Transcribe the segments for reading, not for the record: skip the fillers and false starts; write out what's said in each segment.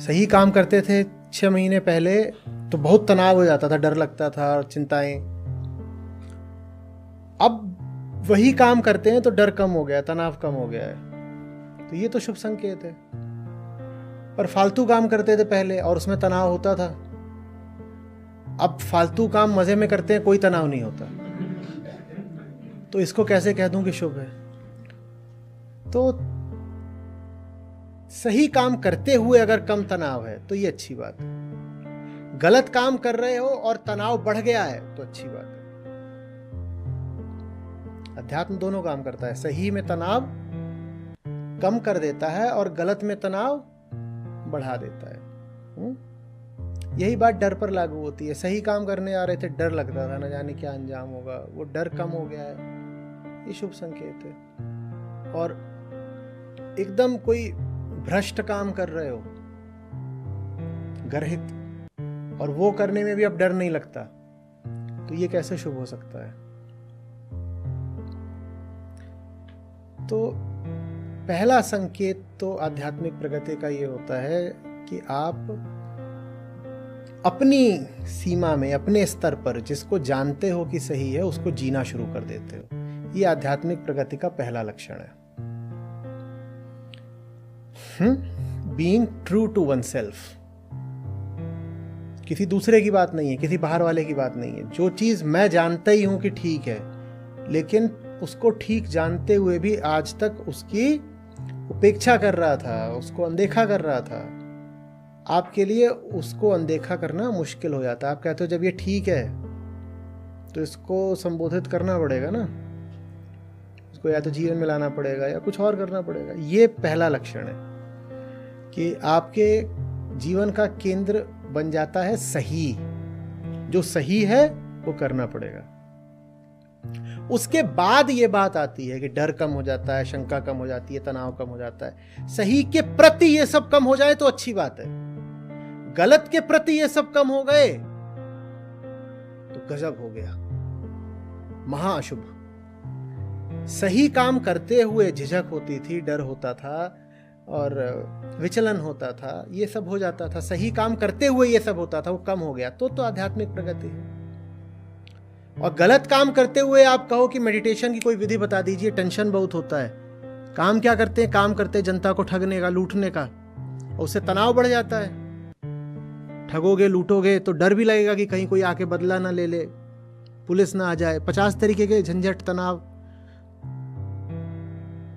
सही काम करते थे 6 महीने पहले तो बहुत तनाव हो जाता था, डर लगता था, चिंताएं। अब वही काम करते हैं तो डर कम हो गया, तनाव कम हो गया है, तो ये तो शुभ संकेत है। पर फालतू काम करते थे पहले और उसमें तनाव होता था, अब फालतू काम मजे में करते हैं, कोई तनाव नहीं होता, तो इसको कैसे कह दूं कि शुभ है? तो सही काम करते हुए अगर कम तनाव है तो ये अच्छी बात है। गलत काम कर रहे हो और तनाव बढ़ गया है तो अच्छी बात है। अध्यात्म दोनों काम करता है, सही में तनाव कम कर देता है और गलत में तनाव बढ़ा देता है। यही बात डर पर लागू होती है। सही काम करने आ रहे थे, डर लगता था, न जाने क्या अंजाम होगा, वो डर कम हो गया है, ये शुभ संकेत है। और एकदम कोई भ्रष्ट काम कर रहे हो, गर्हित, और वो करने में भी अब डर नहीं लगता, तो ये कैसे शुभ हो सकता है? तो पहला संकेत तो आध्यात्मिक प्रगति का ये होता है कि आप अपनी सीमा में, अपने स्तर पर जिसको जानते हो कि सही है, उसको जीना शुरू कर देते हो। ये आध्यात्मिक प्रगति का पहला लक्षण है। Being true to oneself, किसी दूसरे की बात नहीं है, किसी बाहर वाले की बात नहीं है। जो चीज मैं जानता ही हूं कि ठीक है, लेकिन उसको ठीक जानते हुए भी आज तक उसकी उपेक्षा कर रहा था, उसको अनदेखा कर रहा था। आपके लिए उसको अनदेखा करना मुश्किल हो जाता है। आप कहते हो जब ये ठीक है तो इसको संबोधित करना पड़ेगा ना, इसको या तो जीवन में लाना पड़ेगा या कुछ और करना पड़ेगा। ये पहला लक्षण है कि आपके जीवन का केंद्र बन जाता है सही। जो सही है वो करना पड़ेगा। उसके बाद ये बात आती है कि डर कम हो जाता है, शंका कम हो जाती है, तनाव कम हो जाता है। सही के प्रति ये सब कम हो जाए तो अच्छी बात है। गलत के प्रति ये सब कम हो गए तो गजब हो गया, महाअशुभ। सही काम करते हुए झिझक होती थी, डर होता था और विचलन होता था, ये सब हो जाता था। सही काम करते हुए ये सब होता था, वो कम हो गया तो आध्यात्मिक प्रगति है। और गलत काम करते हुए आप कहो कि मेडिटेशन की कोई विधि बता दीजिए, टेंशन बहुत होता है। काम क्या करते हैं? काम करते हैं जनता को ठगने का, लूटने का, और उससे तनाव बढ़ जाता है। ठगोगे, लूटोगे तो डर भी लगेगा कि कहीं कोई आके बदला ना ले ले, पुलिस ना आ जाए, 50 तरीके के झंझट, तनाव।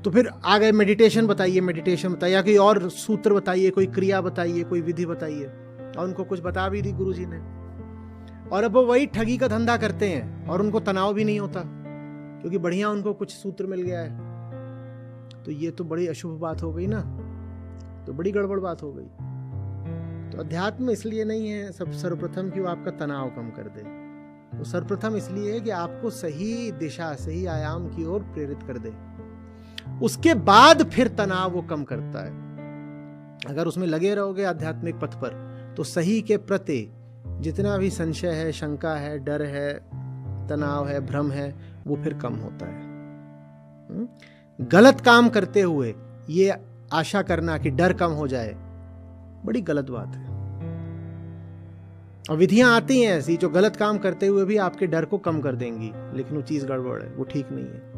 तो फिर आ गए मेडिटेशन बताइए, मेडिटेशन बताइए, या कोई और सूत्र बताइए, कोई क्रिया बताइए, कोई विधि बताइए। और उनको कुछ बता भी दी गुरुजी ने, और अब वो वही ठगी का धंधा करते हैं और उनको तनाव भी नहीं होता क्योंकि बढ़िया उनको कुछ सूत्र मिल गया है। तो ये तो बड़ी अशुभ बात हो गई ना, तो बड़ी गड़बड़ बात हो गई। तो अध्यात्म इसलिए नहीं है सब सर्वप्रथम कि वो आपका तनाव कम कर दे, वो सर्वप्रथम इसलिए है कि आपको सही दिशा, सही आयाम की ओर प्रेरित कर दे। उसके बाद फिर तनाव वो कम करता है। अगर उसमें लगे रहोगे आध्यात्मिक पथ पर तो सही के प्रति जितना भी संशय है, शंका है, डर है, तनाव है, भ्रम है, वो फिर कम होता है। गलत काम करते हुए ये आशा करना कि डर कम हो जाए, बड़ी गलत बात है। और विधियां आती हैं ऐसी जो गलत काम करते हुए भी आपके डर को कम कर देंगी, लेकिन वो चीज गड़बड़ है, वो ठीक नहीं है।